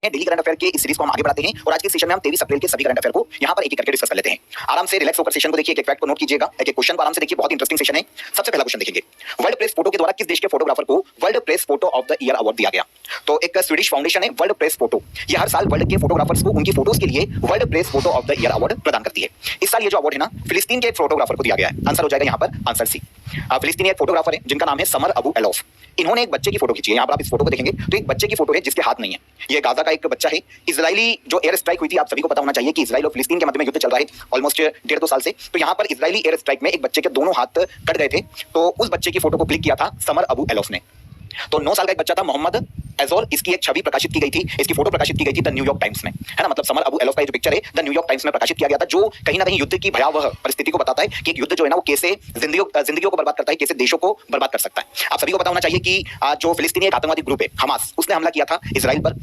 Daily current affair के इस series को हम आगे बढ़ाते हैं और आज के सेशन में हम 23 अप्रैल के सभी करंट अफेयर को यहां पर एक एक करके डिस्कस कर लेते हैं। आराम से रिलैक्स होकर सेशन को देखिए, एक फैक्ट को नोट कीजिएगा, एक क्वेश्चन को आराम से देखिए, बहुत इंटरेस्टिंग सेशन है। सबसे पहला क्वेश्चन देखेंगे, वर्ल्ड प्रेस फोटो के द्वारा किस देश के फोटोग्राफर को world press photo of the year award दिया गया? तो एक स्वीडिश फाउंडेशन है वर्ल्ड प्रेस फोटो, ये हर साल वर्ल्ड के फोटोग्राफर्स को उनकी फोटोज के लिए world press photo of the year award प्रदान करती है। इस साल ये जो अवार्ड है ना, फिलिस्तीन के एक फोटोग्राफर को दिया गया है। आंसर हो जाएगा यहाँ पर आंसर सी। फिलिस्तीनी एक फोटोग्राफर है जिनका नाम है समर अबू एलोफ। इन्होंने एक बच्चे की फोटो खींची है। यहाँ पर आप इस फोटो को देखेंगे तो एक बच्चे की फोटो है जिसके हाथ नहीं है। ये गाजा का एक बच्चा है। इजरायली जो एयर स्ट्राइक हुई थी, आप सभी को पता होना चाहिए कि इजराइल और फिलिस्तीन के मध्य में युद्ध चल रहा है ऑलमोस्ट 1.5-2 साल से। तो यहाँ पर इजरायली एयर स्ट्राइक में एक बच्चे के दोनों हाथ कट गए थे, तो उस बच्चे की फोटो को क्लिक किया था समर अबू एलोफ ने। तो 9 साल का एक बच्चा था मोहम्मद एजोर, इसकी एक छवि प्रकाशित की गई थी, इसकी फोटो प्रकाशित की गई थी द न्यूयॉर्क टाइम्स में, है ना। मतलब समर अबू एलोफ का जो पिक्चर है द न्यूयॉर्क टाइम्स में प्रकाशित किया गया था, जो कहीं ना कहीं युद्ध की भयावह परिस्थिति को बताता है कि एक युद्ध जो है ना वो कैसे जिंदगियों को बर्बाद करता है, कैसे देशों को बर्बाद कर सकता है। आप सभी को पता होना चाहिए कि जो फिलिस्तीनी एक आतंकवादी ग्रुप है हमास, उसने हमला किया था इजराइल पर।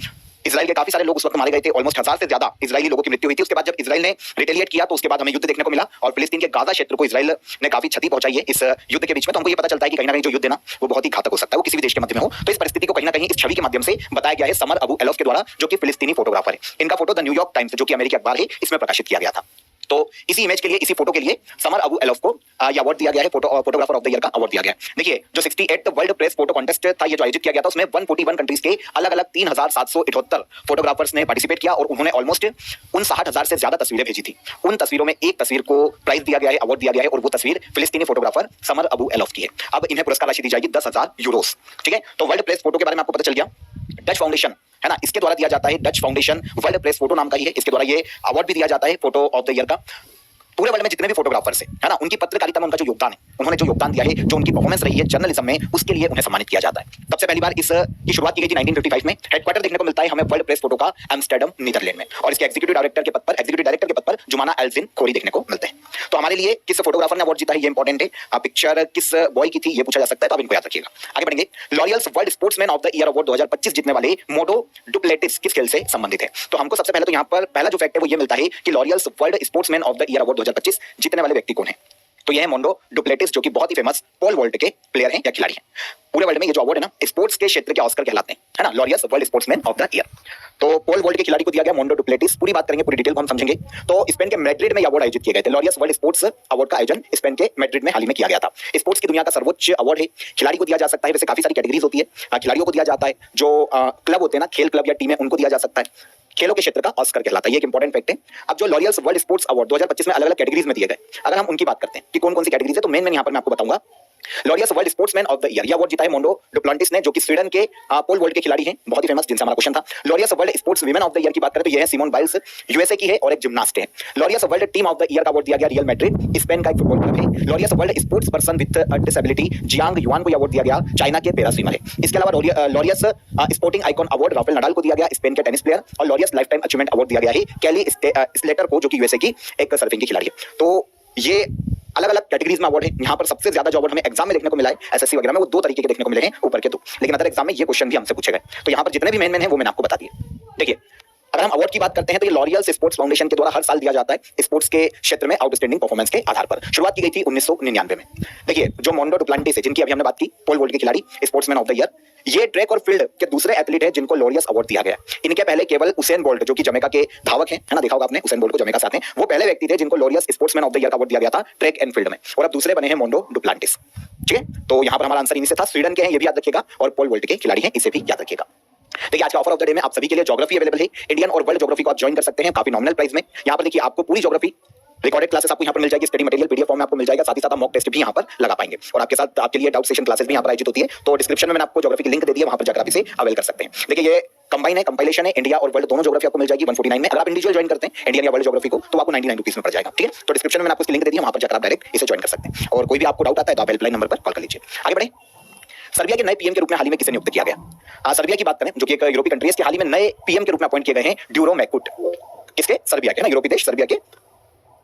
इजराइल के काफी सारे लोग उस वक्त मारे गए थे, ऑलमोस्ट 1000 से ज्यादा इजरायली लोगों की मृत्यु हुई थी। उसके बाद जब इजराइल ने रिटेलिएट किया तो उसके बाद हमें युद्ध देखने को मिला और फिलिस्तीन के गाजा क्षेत्र को इजराइल ने काफी क्षति पहुंचाई है इस युद्ध के बीच में। तो हमको ये पता चलता है कि कहीं ना कहीं जो युद्ध है ना वो बहुत ही घातक हो सकता है, वो किसी भी देश के मध्य में हो। तो इस परिस्थिति को कहीं ना कहीं इस छवि के माध्यम से बताया गया है समर अबू एलोफ के द्वारा, जो कि फिलिस्तीनी फोटोग्राफर है। इनका फोटो द न्यूयॉर्क टाइम्स, जो कि अमेरिकी अखबार है, इसमें प्रकाशित किया गया था। तो इसी इमेज के लिए, इसी फोटो के लिए समर अबू एलोफ को ये अवार्ड दिया गया है, फोटोग्राफर ऑफ द ईयर का अवार्ड दिया गया है। देखिए जो 68 वर्ल्ड प्रेस फोटो कॉन्टेस्ट था, ये जो आयोजित किया गया था, उसमें 141 कंट्रीज के अलग अलग 3778 फोटोग्राफर्स ने पार्टिसिपेट किया और उन्होंने ऑलमोस्ट 59,000 से ज्यादा तस्वीरें भेजी थी। उन तस्वीरों में एक तस्वीर को प्राइज दिया गया है, अवार्ड दिया गया है, और वो तस्वीर फिलिस्तीनी फोटोग्राफर समर अबू एलोफ की है। अब इन्हें पुरस्कार राशि दी जाएगी 10,000 यूरोस। ठीक है, तो वर्ल्ड प्रेस फोटो के बारे में आपको पता चल गया। डच फाउंडेशन है ना, इसके द्वारा दिया जाता है, Dutch foundation world press photo नाम का ही है, इसके द्वारा ये अवार्ड भी दिया जाता है फोटो ऑफ द ईयर का। पूरे वर्ल्ड में जितने भी फोटोग्राफर्स है ना, उनकी पत्रकारिता में उनका जो योगदान है, उन्होंने जो योगदान दिया है, जो उनकी परफॉर्मेंस रही है जर्नलिज्म में, उसके लिए उन्हें सम्मानित किया जाता है। सबसे पहली बार इसकी शुरुआत की गई थी 1955 में। हेडक्वार्टर देखने को मिलता है हमें वर्ल्ड प्रेस फोटो का एम्स्टर्डम, नीदरलैंड में, और इसके एग्जीक्यूटिव डायरेक्टर के पद पर जुमाना एल्जिन खोरी देखने को मिलते हैं। तो हमारे लिए किस फोटोग्राफर ने अवार्ड जीता है ये इंपॉर्टेंट है। पिक्चर किस बॉय की थी ये पूछा जा सकता है, तो आप इनको याद रखिएगा। आगे बढ़ेंगे, Laureus world sportsman of the year award 2025 जीतने वाले मोडो डुप्लेटिस किस खेल से संबंधित है? तो हमको सबसे पहले तो यहाँ पर पहला जो फैक्ट है वो ये मिलता है कि Laureus world sportsman of the year award 2025 जीतने वाले व्यक्ति कौन है? तो ये है मोंडो डुप्लेटिस, जो कि बहुत ही फेमस पोल वॉल्ट के प्लेयर हैं या खिलाड़ी हैं। पूरे वर्ल्ड में ये जो अवार्ड है ना, स्पोर्ट्स के क्षेत्र के ऑस्कर कहलाते हैं, है ना, Laureus world sportsman of the year. तो पोल वॉल्ट के खिलाड़ी को दिया गया मोंडो डुप्लेटिस। पूरी बात करेंगे, पूरी डिटेल को हम समझेंगे। तो स्पेन के मैड्रिड में ये अवार्ड आयोजित किए गए थे। लॉरियल्स वर्ल्ड स्पोर्ट्स अवार्ड का आयोजन स्पेन के मैड्रिड में हाल ही में किया गया था। स्पोर्ट्स की दुनिया का सर्वोच्च अवार्ड है, खिलाड़ी को दिया जा सकता है। वैसे काफी सारी कैटेगरीज होती है, खिलाड़ियों को दिया जाता है, जो क्लब होते हैं ना, खेल क्लब या टीमें, उनको दिया जा सकता है। खेलों के क्षेत्र का ऑस्कर कहलाता है, ये एक इंपॉर्टेंट फैक्ट है। अब जो लॉरियल्स वर्ल्ड स्पोर्ट्स अवार्ड 2025 में अलग अलग कैटेगरीज में दिए गए, अगर हम उनकी बात करते हैं कि कौन कौन सी कैटेगरीज है, तो मेन यहाँ पर मैं आपको बताऊंगा। Laureus world sportsman of the year ये अवार्ड जीता है मोंडो डुप्लांटिस ने, जो कि स्वीडन के पोल वॉल्ट के खिलाड़ी हैं, बहुत ही फेमस, जिनसे हमारा क्वेश्चन था। Laureus world sports women of the year की बात करें तो ये है सिमोन बाइल्स, यूएसए की है और एक जिम्नास्ट है। Laureus world team of the year का अवार्ड दिया गया रियल मैड्रिड, स्पेन का एक फुटबॉल क्लब है। Laureus world sports person with disability Jiang Yuan को अवार्ड दिया गया, चाइना के पैरा स्विमर है। इसके अलावा Laureus sporting icon award Rafael Nadal को दिया गया, स्पेन के टेनिस प्लेयर, और Laureus life time achievement award दिया गया है कैली स्लेटर को, जो कि यूएसए की एक सर्फिंग की खिलाड़ी है। तो ये अलग अलग कैटेगरीज में अवार्ड है। यहाँ पर सबसे ज्यादा जो अवार्ड हमें एग्जाम में देखने को मिला है एसएससी वगैरह में, वो 2 तरीके के देखने को मिले हैं, ऊपर के 2, लेकिन अदर एग्जाम में ये क्वेश्चन भी हमसे पूछे गए। तो यहाँ पर जितने भी मेन है वो मैंने आपको बता दिए। देखिए, अगर हम अवार्ड की बात करते हैं तो ये लॉरियल्स स्पोर्ट्स फाउंडेशन के द्वारा हर साल दिया जाता है स्पोर्ट्स के क्षेत्र में आउटस्टैंडिंग परफॉर्मेंस के आधार पर। शुरुआत की गई थी 1999 में। देखिए, जो मोंडो डुप्लांटिस है, जिनकी अभी हमने बात की, पोल वॉल्ट के खिलाड़ी, स्पोर्ट्समैन ऑफ द ईयर, ये ट्रैक और फील्ड के दूसरे एथलीट हैं जिनको लॉरियल्स अवार्ड दिया गया। इनके पहले केवल उसेन बोल्ट, जो कि जमैका के धावक हैं, है ना, देखा होगा आपने उसेन बोल्ट को, जमैका से आते हैं, वो पहले व्यक्ति थे जिनको laurels sportsman of the year का अवार्ड दिया गया था ट्रैक एंड फील्ड में, और अब दूसरे बने हैं मोंडो डुप्लांटिस। ठीक है, तो यहाँ पर हमारा आंसर इन्हीं से था। स्वीडन के हैं, ये भी याद रखिएगा, और पोल वॉल्ट के खिलाड़ी हैं, इसे भी याद रखिएगा। देखिए, आज का ऑफर ऑफ द डे में आप सभी के लिए ज्योग्राफी अवेलेबल है। इंडियन और वर्ल्ड ज्योग्राफी को आप ज्वाइन कर सकते हैं काफी नॉमिनल प्राइस में। यहाँ पर देखिए, आपको पूरी ज्योग्राफी रिकॉर्डेड क्लासेस आपको यहाँ पर मिल जाएगी, स्टडी मटेरियल पीडीएफ फॉर्म में आपको मिल जाएगा, साथ ही साथ आप मॉक टेस्ट भी यहाँ पर लगा पाएंगे, और आपके साथ आपके लिए डाउट सेशन क्लासेस भी यहाँ पर आयोजित होती है। तो डिस्क्रिप्शन में मैंने आपको ज्योग्राफी की लिंक दे दी है, वहाँ पर जाकर आप इसे अवेल कर सकते हैं। देखिए, ये कंबाइन है, कंपाइलेशन है, इंडिया और वर्ल्ड दोनों ज्योग्राफी आपको मिल जाएगी 149 में। अगर आप इंडिविजुअल ज्वाइन करते हैं इंडियन या वर्ल्ड ज्योग्राफी को, तो आपको 99 रुपीज में पड़ जाएगा। ठीक है, तो डिस्क्रिप्शन में मैंने आपको इसकी लिंक दे दी है, वहाँ पर जाकर आप डायरेक्ट इसे ज्वाइन कर सकते हैं। और कोई भी आपको डाउट आता है तो आप हेल्पलाइन नंबर पर कॉल कर लीजिए। आगे बढ़े, सर्बिया के नए पीएम के रूप में हाल ही में किसे नियुक्त किया गया? सर्बिया की बात करें, जो कि एक यूरोपीय कंट्री है, इसके हाल ही में नए पीएम के रूप में अपॉइंट किए गए हैं ड्यूरो मैकुट। किसके? सर्बिया के, ना, यूरोपीय देश सर्बिया के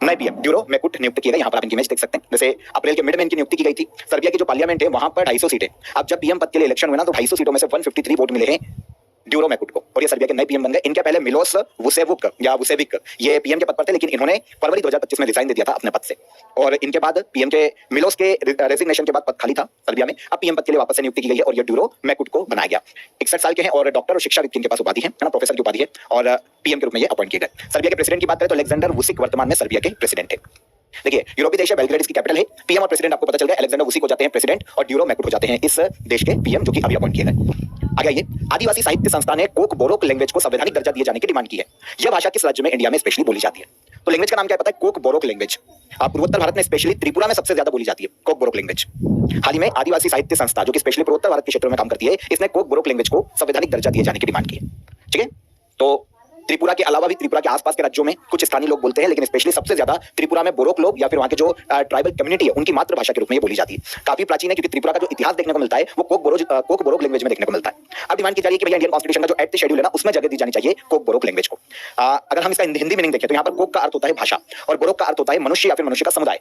नए पीएम ड्यूरो मैकुट नियुक्त किए गए। यहाँ पर आप इनकी इमेज देख सकते हैं। जैसे अप्रैल के मिड में इनकी नियुक्ति की गई थी। सर्बिया की जो पार्लियामेंट है वहां पर 250 सीटें। अब जब पीएम पद के लिए इलेक्शन हुए ना, तो 250 सीटों में से 153 वोट मिले हैं ड्यूरो मैकुटको, और ये सर्बिया के नए पीएम बन गए। इनके पहले मिलोस वुसेवुक या वुसेविक ये पीएम के पद पर थे, लेकिन इन्होंने फरवरी 2025 में रिजाइन दे दिया था अपने पद से, और इनके बाद पीएम के मिलोस के रेजिग्नेशन के बाद पद खाली था सर्बिया में। अब पीएम पद के लिए वापस से नियुक्ति की गई है और ये ड्यूरो मैकुटको बनाया गया। 61 साल के हैं और डॉक्टर और शिक्षाविद की इनके पास उपाधि है ना, प्रोफेसर की उपाधि है, और पीएम के रूप में ये अपॉइंट किए गए। सर्बिया के प्रेसिडेंट की बात करें तो अलेक्जेंडर वुसिक वर्तमान में सर्बिया के प्रेसिडेंट है। देखिए, यूरोपीय देश है, बेलग्रेड इसकी कैपिटल है। पीएम और प्रेसिडेंट आपको पता चल गया, अलेक्जेंडर वुसिक हो जाते हैं प्रेसिडेंट और ड्यूरो मैकुट हो जाते हैं इस देश के पीएम, जो कि अभी अपॉइंट किए गए। आगे आइए, आदिवासी साहित्य संस्था ने कोक बोरोक लैंग्वेज को संवैधानिक दर्जा दिए जाने की डिमांड की है। यह भाषा किस राज्य में इंडिया में स्पेशली बोली जाती है? तो लैंग्वेज का नाम क्या है पता है? Coke Borok language. पूर्वोत्तर भारत में स्पेशली त्रिपुरा में सबसे ज्यादा बोली जाती है कोक बोरोक लैंग्वेज। हाल ही में आदिवासी साहित्य संस्था, जो कि स्पेशली पूर्वोत्तर भारत के क्षेत्रों में काम करती है, इसने कोक बोरोक लैंग्वेज को संवैधानिक दर्जा दिए जाने की डिमांड की है। ठीक है, तो त्रिपुरा के अलावा भी त्रिपुरा के आसपास के राज्यों में कुछ स्थानीय लोग बोलते हैं, लेकिन स्पेशली सबसे ज्यादा त्रिपुरा में बोरोक लोग या फिर वहां के जो ट्राइबल कम्युनिटी है उनकी मातृभाषा के रूप में ये बोली जाती है। काफी प्राचीन है, क्योंकि त्रिपुरा का जो इतिहास देखने को मिलता है वो कोक बोरोक लैंग्वेज में देखने को मिलता है। अब डिमांड की जा रही है कि भैया इंडियन कॉन्स्टिट्यूशन का जो 8th शेड्यूल है ना, उसमें जगह दी जानी चाहिए कोक बोरोक लैंग्वेज को। अगर हम इसका हिंदी मीनिंग देखें तो यहाँ पर कोक का अर्थ होता है भाषा और बोरोक का अर्थ होता है मनुष्य या फिर मनुष्य का समुदाय।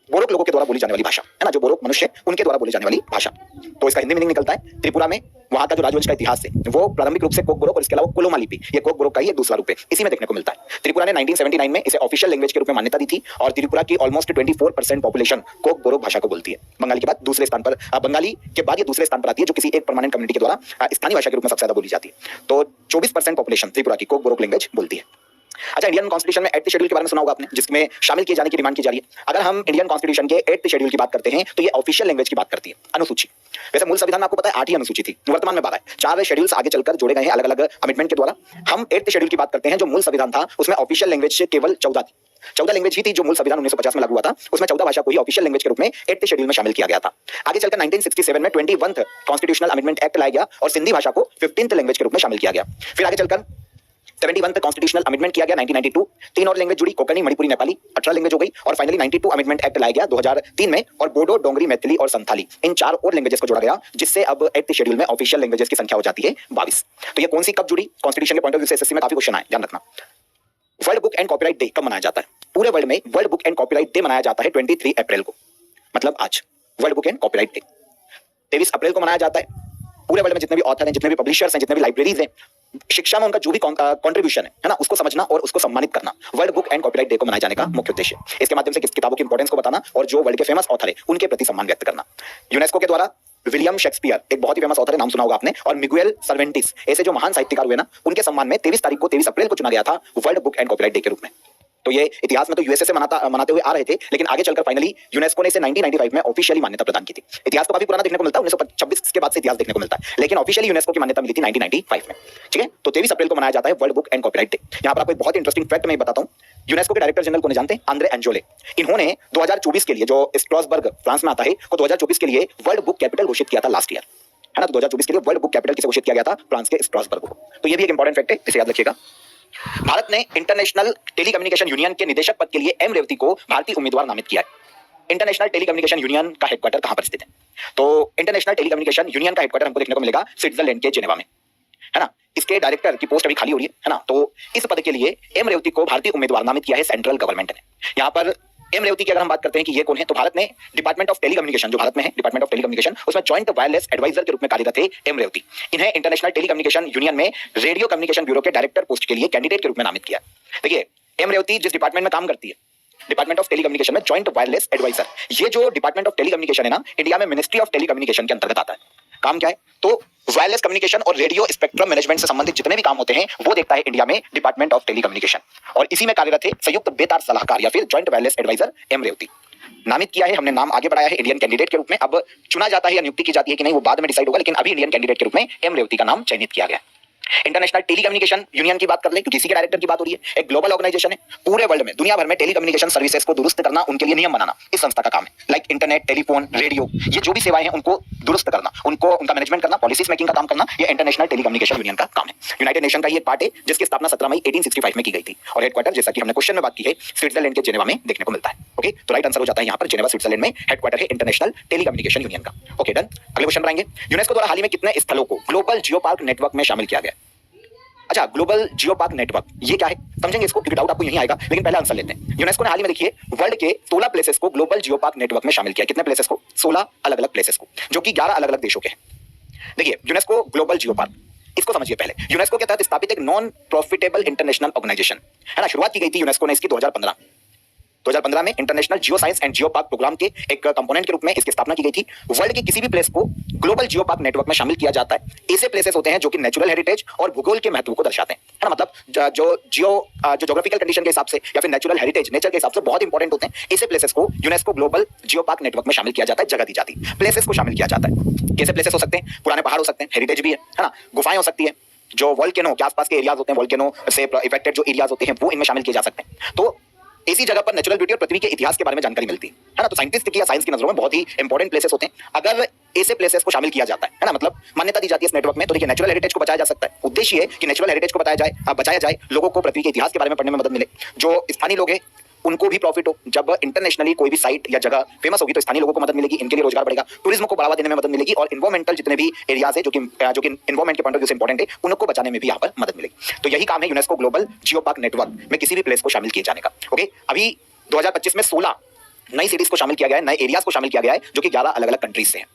बोरोक लोगों के द्वारा बोली जाने वाली भाषा है ना, जो बोरोक मनुष्य उनके द्वारा बोली जाने वाली भाषा। तो इसका हिंदी मीनिंग निकलता है त्रिपुरा में वहां का जो राजवंश का इतिहास है वो प्रारंभिक रूप से कोक बोरोक और इसके अलावा कोलोमा लिपि, ये कोक बोरोक का ही दूसरा रूप है, इसी में देखने को मिलता है। त्रिपुरा ने 1979 में इसे ऑफिशियल लैंग्वेज के रूप में मान्यता दी थी और त्रिपुरा की ऑलमोस्ट 24% पॉपुलेशन कोक बोरोक भाषा को बोलती है। बंगाली के बाद दूसरे स्थान पर, बंगाली के बाद ये दूसरे स्थान पर आती है, जो किसी एक परमानेंट कम्युनिटी के द्वारा स्थानीय भाषा के रूप में सबसे ज्यादा बोली जाती है। तो 24% पॉपुलेशन त्रिपुरा की कोक बोरोक लैंग्वेज बोलती है। अच्छा, इंडियन कॉन्स्टिट्यूशन में 8th शेड्यूल के बारे में सुना होगा आपने, जिसमें शामिल किए जाने की डिमांड की जा रही है। अगर हम इंडियन कॉन्स्टिट्यूशन के 8th शेड्यूल की बात करते हैं तो ये ऑफिशियल लैंग्वेज की बात करती है। अनुसूची, वैसे मूल संविधान में आपको पता है 8 ही अनुसूची थी, वर्तमान में 12 है। 4 शेड्यूल्स आगे चलकर जोड़े गए हैं अलग अलग अमेंडमेंट के द्वारा। हम 8th शेड्यूल की बात करते हैं, जो मूल संविधान था उसमें ऑफिशियल लैंग्वेज केवल 14 थी। 14 लैंग्वेज ही थी जो मूल संविधान 1950 में लागू हुआ था, उसमें 14 भाषा को ही ऑफिशियल लैंग्वेज के रूप में 8th शेड्यूल में शामिल किया गया था। आगे चलकर 1967 में 21th कॉन्स्टिट्यूशनल अमेंडमेंट एक्ट लाया गया और सिंधी भाषा को 15th लैंग्वेज के रूप में शामिल किया गया। फिर आगे चलकर 71 कॉन्स्टिट्यूशनल अमेंडमेंट किया गया 1992, 3 और लैंग्वेज जुड़ी, कोंकणी, मणिपुरी, नेपाली, 18 लैंग्वेज हो गई। और फाइनली 92 अमेंडमेंट एक्ट लाया गया 2003 में और बोडो, डोंगरी, मैथिली और संथाली, इन 4 और लैंग्वेजेस को जोड़ा गया, जिससे अब 8th शेड्यूल में ऑफिशियल लैंग्वेजेस की संख्या हो जाती है 22। तो ये कौन सी कब जुड़ी? कॉन्स्टिट्यूशन के पॉइंट ऑफ व्यू से एसएससी में काफी क्वेश्चन आए, ध्यान रखना। World book and copyright day कब मनाया जाता है? पूरे वर्ल्ड में world book and copyright day मनाया जाता है 23 अप्रैल को, मतलब आज world book and copyright day 23 अप्रैल को मनाया जाता है। पूरे वर्ल्ड में जितने भी ऑथर हैं, जितने भी पब्लिशर्स हैं, जितने भी लाइब्रेरीज हैं, शिक्षा में उनका जो भी कंट्रीब्यूशन है ना, उसको समझना और उसको सम्मानित करना world book and copyright day को मनाए जाने का मुख्य उद्देश्य है। इसके माध्यम से किस किताबों की इंपॉर्टेंस को बताना और जो वर्ल्ड के फेमस ऑथर है उनके प्रति सम्मान व्यक्त करना। यूनेस्को के द्वारा विलियम शेक्सपियर, एक बहुत ही फेमस ऑथर है, नाम सुना होगा आपने, और मिगुएल सर्वेंटिस, ऐसे जो महान साहित्यकार हुए ना, उनके सम्मान में 23 अप्रैल को चुना गया था world book and copyright day के रूप में। तो ये इतिहास में तो यूएसए से मनाते हुए आ रहे थे, लेकिन आगे चलकर फाइनली यूनेस्को ने इसे 1995 में ऑफिशियली मान्यता प्रदान की थी। इतिहास तो काफी पुराना देखने को मिलता है, 1926 के बाद से इतिहास देखने को मिलता है, लेकिन ऑफिशियली यूनेस्को की मान्यता मिली थी 1995 में। ठीक है, तो 23 अप्रैल को मनाया जाता है world book and copyright day. यहाँ पर आपको एक बहुत इंटरेस्टिंग फैक्ट मैं बताता हूँ। यूनेस्को के डायरेक्टर जनरल को जानते हैं? आंद्रे एंजोले। इन्होंने 2024 के लिए, जो स्ट्रासबर्ग फ्रांस में आता है, को 2024 के लिए वर्ल्ड बुक कैपिटल घोषित किया था लास्ट ईयर, है ना। तो 2024 के लिए वर्ल्ड बुक कैपिटल किसे घोषित किया गया था? फ्रांस के स्ट्रासबर्ग को। तो ये भी एक इंपॉर्टेंट फैक्ट है, इसे याद रखिएगा। भारत ने इंटरनेशनल टेलीकम्युनिकेशन यूनियन के निदेशक पद के लिए एम रेवती को भारतीय उम्मीदवार नामित किया है। इंटरनेशनल टेलीकम्युनिकेशन यूनियन का हेडक्वार्टर कहां पर स्थित है? तो इंटरनेशनल टेलीकम्युनिकेशन यूनियन का हेडक्वार्टर हमको देखने को मिलेगा स्विट्जरलैंड के जेनेवा में, है ना। इसके डायरेक्टर की पोस्ट अभी खाली हो रही है ना। तो इस पद के लिए एम रेवती को भारतीय उम्मीदवार नामित किया है सेंट्रल गवर्नमेंट ने। यहाँ पर एम रेवती की अगर हम बात करते हैं कि ये कौन है, तो भारत ने डिपार्टमेंट ऑफ टेलीकम्युनिकेशन, जो भारत में है डिपार्टमेंट ऑफ टेलीकम्युनिकेशन, उसमें जॉइंट वायरलेस एडवाइजर के रूप में कार्यरत है एम रेवती। इन्हें इंटरनेशनल टेलीकम्युनिकेशन यूनियन में रेडियो कम्युनिकेशन ब्यूरो के डायरेक्टर पोस्ट के लिए कैंडिडेट के रूप में नामित किया। देखिए, एम रेवती जिस डिपार्टमेंट में काम करती है, डिपार्टमेंट ऑफ टेलीकम्युनिकेशन में जॉइंट वायरलेस एडवाइजर, ये जो डिपार्टमेंट ऑफ टेलीकम्युनिकेशन है ना, इंडिया में मिनिस्ट्री ऑफ टेलीकम्युनिकेशन के अंतर्गत आता है। काम क्या है? तो वायरलेस कम्युनिकेशन और रेडियो स्पेक्ट्रम मैनेजमेंट से संबंधित जितने भी काम होते हैं वो देखता है इंडिया में डिपार्टमेंट ऑफ टेलीकम्युनिकेशन, और इसी में कार्यरत है संयुक्त बेतार सलाहकार या फिर joint wireless adviser M Revathi. नामित किया है हमने, नाम आगे बढ़ाया है इंडियन कैंडिडेट के रूप में। अब चुना जाता है या नियुक्ति की जाती है कि नहीं वो बाद में डिसाइड होगा, लेकिन अभी इंडियन कैंडिडेट के रूप में एम रेवती का नाम चयनित किया गया। इंटरनेशनल टेलीकम्युनिकेशन यूनियन की बात कर ले, क्योंकि इसी के डायरेक्टर की बात हो रही है। एक ग्लोबल ऑर्गेनाइजेशन है, पूरे वर्ल्ड में, दुनिया भर में टेलीकम्युनिकेशन सर्विसेज को दुरुस्त करना, उनके लिए नियम बनाना इस संस्था का काम है। लाइक इंटरनेट, टेलीफोन, रेडियो, ये जो भी सेवाएं हैं उनको दुरुस्त करना, उनका मैनेजमेंट करना, पॉलिसीज मेकिंग का काम करना, ये इंटरनेशनल टेलीकम्युनिकेशन यूनियन का काम है। यूनाइटेड नेशन का ये एक पार्ट है, जिसकी स्थापना 17 मई 1865 में की गई थी, और हेडक्वार्टर, जैसा कि हमने क्वेश्चन में बात की है, स्विट्जरलैंड के जेनेवा में देखने को मिलता है। ओके, तो राइट आंसर हो जाता है यहाँ पर जेनेवा, स्विट्जरलैंड में हेडक्वार्टर है इंटरनेशनल टेलीकम्युनिकेशन यूनियन का। Okay, done. अगले क्वेश्चन पर आएंगे। यूनेस्को द्वारा हाल ही में कितने स्थलों को ग्लोबल जियो पार्क नेटवर्क में शामिल किया गया? अच्छा, ग्लोबल जियो पार्क नेटवर्क ये क्या है, समझेंगे इसको, क्योंकि डाउट आपको यहीं आएगा, लेकिन पहले आंसर लेते हैं। यूनेस्को ने हाल ही में देखिए वर्ल्ड के 16 प्लेसेस को ग्लोबल जियो पार्क नेटवर्क में शामिल किया। कितने प्लेसेस को? 16 अलग अलग प्लेसेस को, जो कि 11 अलग अलग देशों के हैं। देखिए, यूनेस्को ग्लोबल जियो पार्क इसको समझिए पहले। यूनेस्को के तहत स्थापित एक नॉन प्रॉफिटेबल इंटरनेशनल ऑर्गेनाइजेशन है ना, शुरुआत की गई थी यूनेस्को ने इसकी 2015 में international geoscience and geopark programme के एक कंपोनेंट के रूप में इसकी स्थापना की गई थी। वर्ल्ड के किसी भी प्लेस को ग्लोबल जियो पार्क नेटवर्क में शामिल किया जाता है। ऐसे प्लेसेस होते हैं जो कि नेचुरल हेरिटेज और भूगोल के महत्व को दर्शाते हैं, है ना, मतलब जो ज्योग्राफिकल कंडीशन के हिसाब से या फिर नेचुरल हेरिटेज नेचर के हिसाब से बहुत इंपॉर्टेंट होते हैं। ऐसे प्लेसेस को UNESCO global geo park network में शामिल किया जाता है, जगह दी जाती है, प्लेसेस को शामिल किया जाता है। कैसे प्लेसेस हो सकते हैं? पुराने पहाड़ हो सकते हैं, हेरिटेज भी है ना, गुफाएं हो सकती है, जो वोल्केनो के आसपास के एरियाज होते हैं, वोल्केनो से इफेक्टेड जो एरियाज होते हैं वो इनमें शामिल किए जा सकते हैं। तो इसी जगह पर नेचुरल ब्यूटी और पृथ्वी के इतिहास के बारे में जानकारी मिलती है ना। तो साइंटिस्ट की या साइंस की नजरों में बहुत ही इंपॉर्टेंट प्लेसेस होते हैं। अगर ऐसे प्लेसेस को शामिल किया जाता है ना, मतलब मान्यता दी जाती है इस नेटवर्क में, तो देखिए नेचुरल हेरिटेज को बचाया जा सकता है। उद्देश्य है कि नेचुरल हेरिटेज को बचाया जाए, लोगों को पृथ्वी के इतिहास के बारे में पढ़ने में मदद मिले, जो स्थानीय लोग हैं उनको भी प्रॉफिट हो। जब इंटरनेशनली कोई भी साइट या जगह फेमस होगी तो स्थानीय लोगों को मदद मिलेगी, इनके लिए रोजगार बढ़ेगा, टूरिज्म को बढ़ावा देने में मदद मिलेगी, और इन्वायरमेंटल जितने भी एरियाज है जो कि इन्वायरमेंट के पॉइंट ऑफ व्यू से इंपॉर्टेंट है उनको बचाने में भी यहाँ पर मदद मिलेगी। तो यही काम है UNESCO global geo park network में किसी भी प्लेस को शामिल किए जाने का। ओके, अभी 2025 में 16 नई सिटीज को शामिल किया गया है, नए एरियाज को शामिल किया गया है, जो कि 11 अलग अलग कंट्रीज से हैं।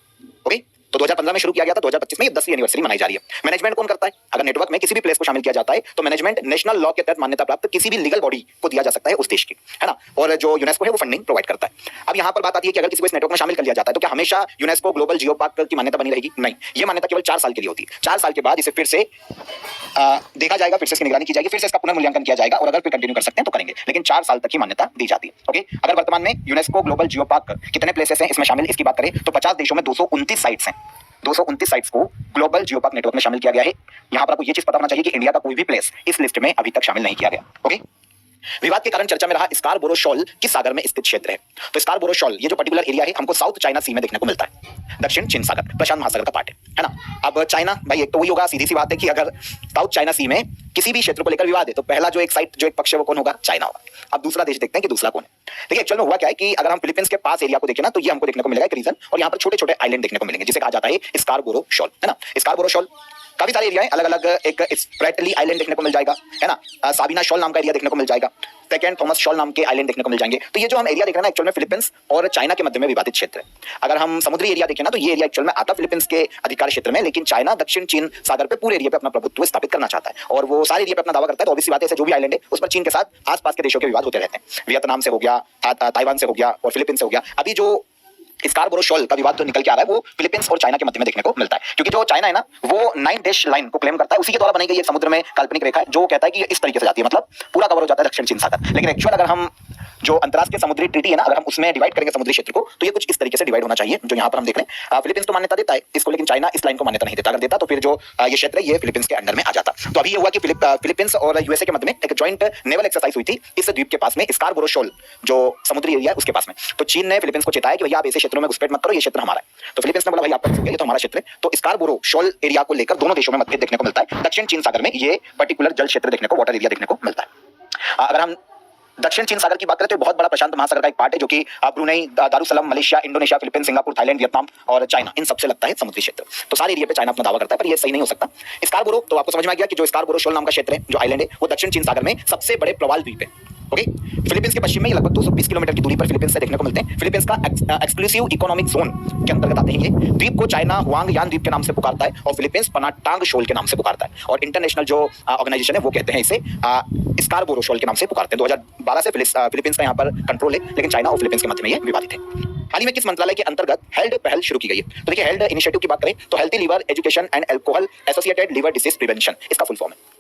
ओके, तो 2015 में शुरू किया गया था, 2025 में ये 10वीं एनिवर्सरी मनाई जा रही है। मैनेजमेंट कौन करता है? अगर नेटवर्क में किसी भी प्लेस को शामिल किया जाता है तो मैनेजमेंट नेशनल लॉ के तहत मान्यता प्राप्त किसी भी लीगल बॉडी को दिया जा सकता है उस देश की, है ना, और जो यूनेस्को है वो फंडिंग प्रोवाइड करता है। अब यहाँ पर बात आती है कि अगर किसी को इस नेटवर्क में शामिल कर लिया जाता है तो क्या हमेशा यूनेस्को ग्लोबल जियो पार्क की मान्यता बनी रहेगी? नहीं, ये मान्यता केवल 4 साल के लिए होती है। 4 साल के बाद इसे फिर से देखा जाएगा, फिर से इसकी निगरानी की जाएगी, फिर से इसका पुनर्मूल्यांकन किया जाएगा, और अगर फिर कंटिन्यू कर सकते हैं तो करेंगे, लेकिन 4 साल तक की मान्यता दी जाती है। ओके, अगर वर्तमान में यूनेस्को ग्लोबल जियो पार्क कितने प्लेसेस हैं इसमें शामिल, इसकी बात करें तो 50 देशों में 229 साइट्स हैं। 229 साइट्स को ग्लोबल जियो पार्क नेटवर्क में शामिल किया गया है। यहां पर आपको यह चीज पता होना चाहिए कि इंडिया का कोई भी प्लेस इस लिस्ट में अभी तक शामिल नहीं किया गया। ओके, विवाद के कारण चर्चा में रहा स्कारबोरो शॉल किस सागर में स्थित क्षेत्र है? तो स्कारबोरो शॉल ये जो पर्टिकुलर एरिया है हमको साउथ चाइना सी में देखने को मिलता है, दक्षिण चीन सागर, प्रशांत महासागर का पार्ट है ना। अब चाइना भाई एक तो वही होगा, सीधी सी बात है कि अगर साउथ चाइना सी में किसी भी क्षेत्र को लेकर विवाद है तो पहला जो एक साइड जो एक पक्ष है वो कौन होगा? चाइना होगा। अब दूसरा देश देखते हैं कि दूसरा कौन है। देखिए एक्चुअल में हुआ क्या है कि अगर हम फिलीपींस के पास एरिया को देखें ना तो ये हमको देखने को मिलेगा एक रीजन, और यहाँ पर छोटे छोटे आइलैंड देखने को मिलेंगे जिसे कहा जाता है स्कारबोरो शॉल, है ना। स्कारबोरो शॉल काफी सारे एरिया है, अलग अलग, एक स्प्रेटली आइलैंड देखने को मिल जाएगा, है ना, साबिना शॉल नाम का एरिया देखने को मिल जाएगा, सेकेंड थॉमस शॉल नाम के आइलैंड देखने को मिल जाएंगे। तो ये जो हम एरिया देख रहे हैं ना एक्चुअल में फिलीपींस और चाइना के मध्य में विवादित क्षेत्र है। अगर हम समुद्री एरिया देखें ना तो ये एरिया एक्चुअल में आता फिलीपींस के अधिकार क्षेत्र में, लेकिन चाइना दक्षिण चीन सागर पे पूरे एरिया पे अपना प्रभुत्व स्थापित करना चाहता है और वो सारे एरिया पे अपना दावा करता है। तो ऑब्वियसली बात है जो भी आइलैंड है उस पर चीन के साथ आसपास के देशों के विवाद होते रहते हैं। वियतनाम से हो गया, ताइवान से हो गया और फिलीपींस से हो गया। अभी जो स्कारबोरो शॉल का विवाद जो निकल के आ रहा है वो फिलीपींस और चाइना के मध्य में देखने को मिलता है, क्योंकि जो चाइना है ना वो 9 डैश लाइन को क्लेम करता है, उसी के द्वारा बनाई गई एक समुद्र में काल्पनिक रेखा है जो कहता है कि इस तरीके से जाती है, मतलब पूरा कवर हो जाता है दक्षिण चीन सागर। लेकिन एक्चुअल अगर हम जो अंतरराष्ट्रीय समुद्री ट्रीटी है ना, अगर हम उसमें डिवाइड करेंगे समुद्री क्षेत्र को तो ये कुछ इस तरीके से डिवाइड होना चाहिए जो यहाँ पर हम देख रहे हैं। फिलीपींस तो मान्यता देता है इसको, लेकिन चाइना इस लाइन को मान्यता नहीं देता। अगर देता तो फिर जो ये क्षेत्र है ये फिलीपींस के अंडर में आ जाता। तो अभी ये हुआ कि फिलीपींस और यूएसए के मध्य में एक जॉइंट नेवल एक्सरसाइज हुई थी इस द्वीप के पास में, स्कारबोरो शॉल जो समुद्री एरिया है उसके पास में। तो चीन ने फिलीपींस को चेताया कि भैया आप ऐसे क्षेत्रों में घुसपैठ मत करो, ये क्षेत्र हमारा है। तो फिलीपींस ने बोला भाई आपका ये तो हमारा क्षेत्र है। तो स्कारबोरो शॉल एरिया को लेकर दोनों देशों में मतभेद देखने को मिलता है। दक्षिण चीन सागर में ये पर्टिकुलर जल क्षेत्र देखने को, वाटर एरिया देखने को मिलता है। अगर हम दक्षिण चीन सागर की बात करें तो बहुत बड़ा प्रशांत महासागर का एक पार्ट है जो कि Brunei, Darussalam, Malaysia, Indonesia, Philippines, Singapore, Thailand, Vietnam और चाइना, इन सबसे लगता है समुद्री क्षेत्र। तो सारे एरिया पे चाइना अपना दावा करता है, पर ये सही नहीं हो सकता। स्कारबोरो तो आपको समझ में आ गया कि जो स्कारबोरो शॉल नाम का क्षेत्र है, जो आइलैंड है, वो दक्षिण चीन सागर में सबसे बड़े प्रवाल द्वीप है। ओके, फिलीपींस के पश्चिम में लगभग 220 किलोमीटर की दूरी पर फिलीपींस से देखने को मिलते हैं। फिलीपींस का एक्सक्लूसिव इकोनॉमिक जोन के अंतर्गत आते हैं ये। द्वीप को चाइना हुआंग यान द्वीप के नाम से पुकारता है और फिलीपींस पनाटांग शोल के नाम से पुकारता है, और इंटरनेशनल जो ऑर्गेनाइजेशन है वो कहते हैं इसे स्कारबोरो शोल के नाम से पुकारते हैं। 2012 से फिलीपींस का यहाँ पर कंट्रोल है, लेकिन चाइना और फिलीपींस के मध्य में ये विवादित है। हाल ही में किस मंत्रालय के अंतर्गत हेल्ड पहल शुरू की गई है? तो देखिए हेल्ड इनिशिएटिव की बात करें तो healthy liver education and alcohol associated liver disease prevention, इसका फुल फॉर्म है।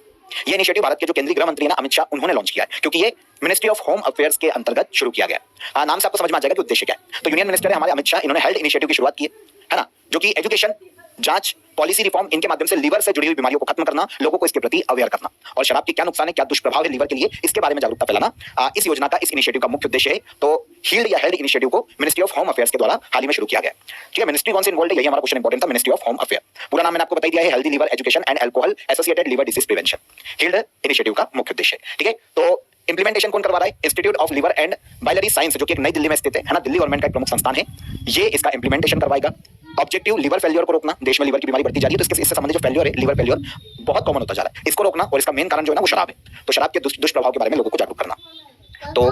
ये इनिशिएटिव भारत के जो केंद्रीय गृह मंत्री है ना अमित शाह, उन्होंने लॉन्च किया है, क्योंकि ये मिनिस्ट्री ऑफ होम अफेयर्स के अंतर्गत शुरू किया गया। नाम से आपको समझ में आ जाएगा कि उद्देश्य क्या है। तो यूनियन मिनिस्टर है हमारे अमित शाह, इन्होंने हेल्थ इनिशिएटिव की शुरुआत की है ना, जो कि एजुकेशन, जांच, पॉलिसी रिफॉर्म, इनके माध्यम से लीवर से जुड़ी हुई बीमारियों को खत्म करना, लोगों को इसके प्रति अवेयर करना, और शराब के क्या नुकसान है, क्या दुष्प्रभाव है लीवर के लिए, इसके बारे में जागरूकता फैलाना इस योजना का, इस इनिशिएटिव का मुख्य उद्देश्य है। तो हील्ड या हेल्थ इनिशिएटिव को मिनिस्ट्री ऑफ होम अफेयर्स के द्वारा हाल ही में शुरू किया गया। ठीक है, मिनिस्ट्री कौन से इन्वॉल्व है, यही हमारा क्वेश्चन इंपॉर्टेंट था। मिनिस्ट्री ऑफ होम अफेयर, पूरा नाम मैंने आपको बता दिया है, healthy liver education and alcohol associated liver disease prevention, HEALD initiative का मुख्य उद्देश्य है। ठीक है, तो इंप्लीमेंटेशन कौन करवा रहा है? Institute of liver and biliary science, जो कि एक नई दिल्ली में स्थित है ना, दिल्ली गवर्नमेंट का एक प्रमुख संस्थान है, ये इसका इंप्लीमेंटेशन करवाएगा। ऑब्जेक्टिव लिवर फेल्योर को रोकना, देश में लिवर की बीमारी बढ़ती जा रही है, तो इससे संबंधित जो फेल्योर है, लिवर फेल्योर बहुत कॉमन होता जा रहा है, इसको रोकना, और इसका मेन कारण जो है ना वो शराब है। तो शराब के दुष्प्रभाव के बारे में लोगों को जागरूक करना। तो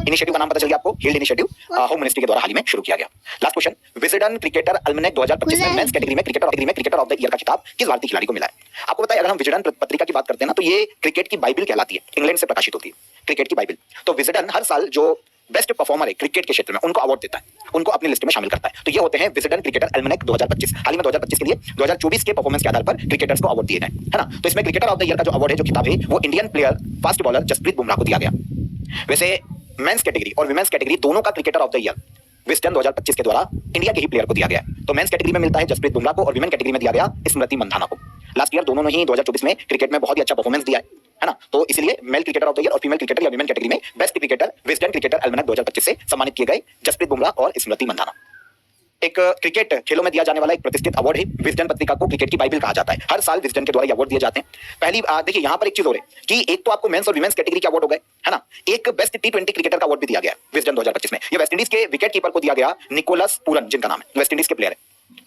इनिशिएटिव का नाम पता चल गया आपको, हील्ड इनिशिएटिव, होम मिनिस्ट्री के द्वारा हाल ही में शुरू किया गया। लास्ट क्वेश्चन, विजडन क्रिकेटर अल्मनैक 2025 में मेंस कैटेगरी में क्रिकेटर ऑफ द ईयर का खिताब किस भारतीय खिलाड़ी को मिला है? आपको पता है अगर हम विजडन पत्रिका की बात करते हैं ना, तो ये क्रिकेट की बाइबिल कहलाती है, इंग्लैंड से प्रकाशित होती है क्रिकेट की बाइबिल। तो विजडन हर साल जो बेस्ट परफॉर्मर है क्रिकेट के क्षेत्र में उनको अवार्ड देता है, उनको अपनी लिस्ट में शामिल करता है। तो ये होते हैं विजडन क्रिकेटर अल्मनैक 2025। हाल ही में 2025 के लिए 2024 के परफॉर्मेंस के आधार पर क्रिकेटर्स को अवार्ड दिए गए, है ना। तो इसमें क्रिकेटर ऑफ द ईयर का जो अवार्ड है, जो किताब है, वो Indian player fast bowler Jasprit Bumrah को दिया गया। वैसे मेंस कैटेगरी और विमेंस कैटेगरी दोनों का cricketer of the year Wisden 2025 के द्वारा इंडिया के ही प्लेयर को दिया गया है। तो मेंस कैटेगरी में मिलता है जसप्रीत बुमराह को और विमेन कैटेगरी में दिया गया स्मृति मंधाना को। लास्ट ईयर दोनों ने ही 2024 में क्रिकेट में बहुत ही अच्छा परफॉर्मेंस दिया है ना। तो इसलिए male cricketer of the year और फीमेल क्रिकेटर या विमेन कैटेगरी में बेस्ट क्रिकेटर विजडन क्रिकेटर अल्मनैक 2025 से सम्मानित किए गए जसप्रीत बुमराह और स्मृति मंधाना। एक क्रिकेट खेलों में दिया जाने वाला एक प्रतिष्ठित अवार्ड है। विजडन पत्रिका को क्रिकेट की बाइबिल कहा जाता है, हर साल विजडन के द्वारा ये अवार्ड दिए जाते हैं। पहली देखिए यहाँ पर एक चीज हो रही है कि एक तो आपको मेंस और विमेंस कैटेगरी के अवार्ड हो गए, है ना। एक बेस्ट T20 क्रिकेटर का अवार्ड भी दिया गया विजडन 2025 में। ये वेस्ट इंडीज के विकेट कीपर को दिया गया, निकोलस पूरन, जिनका नाम है, वेस्ट इंडीज के प्लेयर है,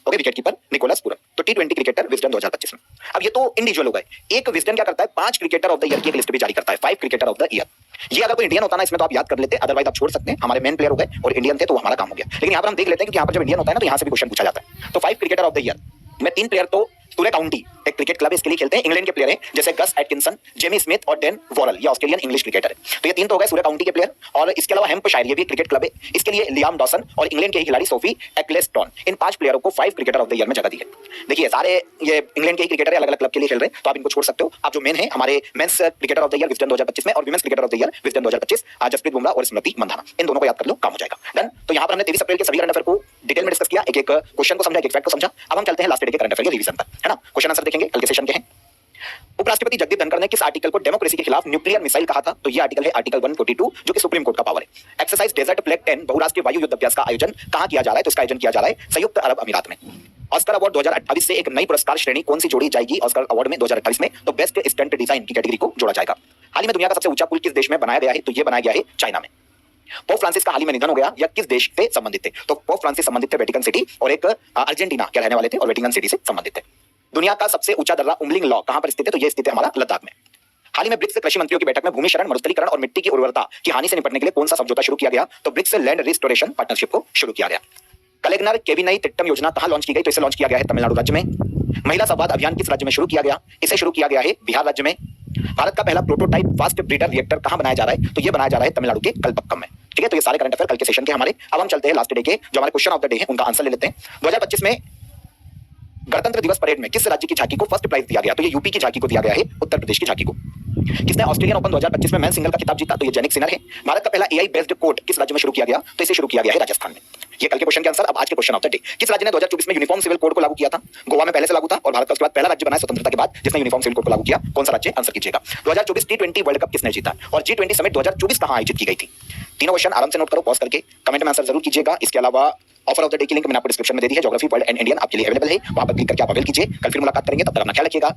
okay, wicket keeper Nicholas Pooran. तो T20 क्रिकेटर विजडन 2025 में। अब ये तो इंडिविजुअल हो गए। एक विजडन क्या करता है, 5 क्रिकेटर ऑफ द ईयर की एक लिस्ट भी जारी करता है, 5 क्रिकेटर ऑफ द ईयर। ये अगर कोई इंडियन होता ना इसमें तो आप याद कर लेते, अदरवाइज आप छोड़ सकते हैं। हमारे मेन प्लेयर हो गए और इंडियन थे तो हमारा काम हो गया। लेकिन यहाँ पर हम देख लेते हैं कि यहाँ पर जब इंडियन होता है ना तो यहाँ से भी क्वेश्चन पूछा जाता है। तो 5 क्रिकेटर ऑफ द ईयर में 3 प्लेयर तो सूर्य काउंटी एक क्रिकेट क्लब इसके लिए खेलते हैं, इंग्लैंड के प्लेयर हैं, जैसे गस एटकिंसन, जेमी स्मिथ और डेन वॉरल, ये ऑस्ट्रेलियन इंग्लिश क्रिकेटर है। तो ये 3 तो हो गए सूर्य काउंटी के प्लेयर। और इसके अलावा हैम्पशायर, ये भी क्रिकेट क्लब है, इसके लिए लियाम डॉसन और इंग्लैंड के ही खिलाड़ी सोफी एक्लेस्टन। इन 5 प्लेयरों को 5 क्रिकेटर ऑफ द ईयर में जगह दी है। देखिए सारे ये इंग्लैंड के ही क्रिकेटर अलग अलग क्लब के लिए खेल रहे हैं, तो आप इनको छोड़ सकते हो। आप जो मेन है हमारे men's cricketer of the year Wisden 2025 में और women's cricketer of the year Wisden 2025 Jasprit Bumrah और स्मृति मंधाना, इन दोनों को याद कर लो, काम हो जाएगा। डन। तो यहाँ पर हमने 23 अप्रैल के सभी करंट अफेयर को डिटेल में डिस्कस किया, एक एक क्वेश्चन को समझा, एक फैक्ट को समझा। अब हम चलते हैं लास्ट डे के करंट अफेयर के रिवीजन पर, है ना। क्वेश्चन आंसर देखेंगे, कल के सेशन के हैं। उपराष्ट्रपति जगदीप धनखड़ ने किस आर्टिकल को डेमोक्रेसी के खिलाफ न्यूक्लियर मिसाइल कहा था? तो ये आर्टिकल है आर्टिकल 142, जो कि सुप्रीम कोर्ट का पावर है। एक्सरसाइज डेजर्ट फ्लैग 10 बहुराष्ट्रीय वायु युद्ध अभ्यास का आयोजन कहां किया जा रहा है? तो इसका आयोजन किया जा रहा है संयुक्त अरब अमीरात में। ऑस्कर अवार्ड 2028 से एक नई पुरस्कार श्रेणी कौन सी जोड़ी जाएगी ऑस्कर अवार्ड में 2028 में? तो बेस्ट स्टंट डिजाइन की कैटेगरी को जोड़ा जाएगा। हाल ही में दुनिया का सबसे ऊंचा पुल किस देश में बनाया गया है? तो ये बनाया गया है चाइना में। पोप फ्रांसिस का हाल ही में निधन हो गया, यह किस देश से संबंधित थे? तो पोप फ्रांसिस संबंधित थे वेटिकन सिटी, और एक अर्जेंटीना के रहने वाले थे और वेटिकन सिटी से संबंधित थे। दुनिया का सबसे ऊंचा दर्रा उम्बलिंग लॉ कहां पर स्थित है? तो यह स्थित है हमारा लद्दाख में। हाल ही में ब्रिक्स कृषि मंत्रियों की बैठक में भूमि शरण, मरुस्थलीकरण और मिट्टी की उर्वरता की हानि से निपटने के लिए कौन सा समझौता शुरू किया गया? तो ब्रिक्स लैंड रिस्टोरेशन पार्टनरशिप को शुरू किया गया। कलेगनर केविनई तिट्टम योजना कहां लॉन्च की गई? तो इसे लॉन्च किया गया है तमिलनाडु राज्य में। महिला संवाद अभियान किस राज्य में शुरू किया गया? इसे शुरू किया गया है बिहार राज्य में। भारत का पहला प्रोटोटाइप फास्ट ब्रीडर रिएक्टर कहां बनाया जा रहा है? तो ये बनाया जा रहा है तमिलनाडु के कलपक्कम में। ठीक है, तो ये सारे करंट अफेयर कल के सेशन के हमारे। अब हम चलते हैं लास्ट डे के, जो हमारे क्वेश्चन ऑफ द डे है उनका आंसर ले लेते हैं। 2025 में गणतंत्र दिवस परेड में किस राज्य की झांकी को फर्स्ट प्राइज दिया गया? तो ये यूपी की झांकी को दिया गया है, उत्तर प्रदेश की झांकी को। किसने ऑस्ट्रेलियन ओपन 2025 में मेन सिंगल का खिताब जीता? तो ये जेनिक सिनर है। भारत का पहला एआई बेस्ड कोर्ट किस राज्य में शुरू किया गया? तो इसे शुरू किया गया है राजस्थान में। ये कल के क्वेश्चन के आंसर। अब आज के क्वेश्चन ऑफ द डे, किस राज्य ने 2024 में यूनिफॉर्म सिविल कोड को लागू किया था? गोवा में पहले से लागू था और भारत का उसके बाद पहला राज्य बना स्वतंत्रता के बाद जिसने यूनिफॉर्म सिविल कोड को लागू किया। कौन सा राज्य? आंसर कीजिएगा। 2024 T20 वर्ल्ड कप किसने जीता और G20 समिट 2024 कहां आयोजित की गई थी? तीनों क्वेश्चन आराम से नोट करो, पॉज करके कमेंट में आंसर जरूर कीजिएगा। इसके अलावा ऑफर ऑफ द डे की लिंक मैंने आपको डिस्क्रिप्शन में दे दी है, ज्योग्राफी वर्ल्ड एंड इंडियन आपके लिए अवेलेबल है, वहां पर क्लिक करके आप अवेल कीजिए। कल फिर मुलाकात करेंगे, तब तक अपना ख्याल रखिएगा।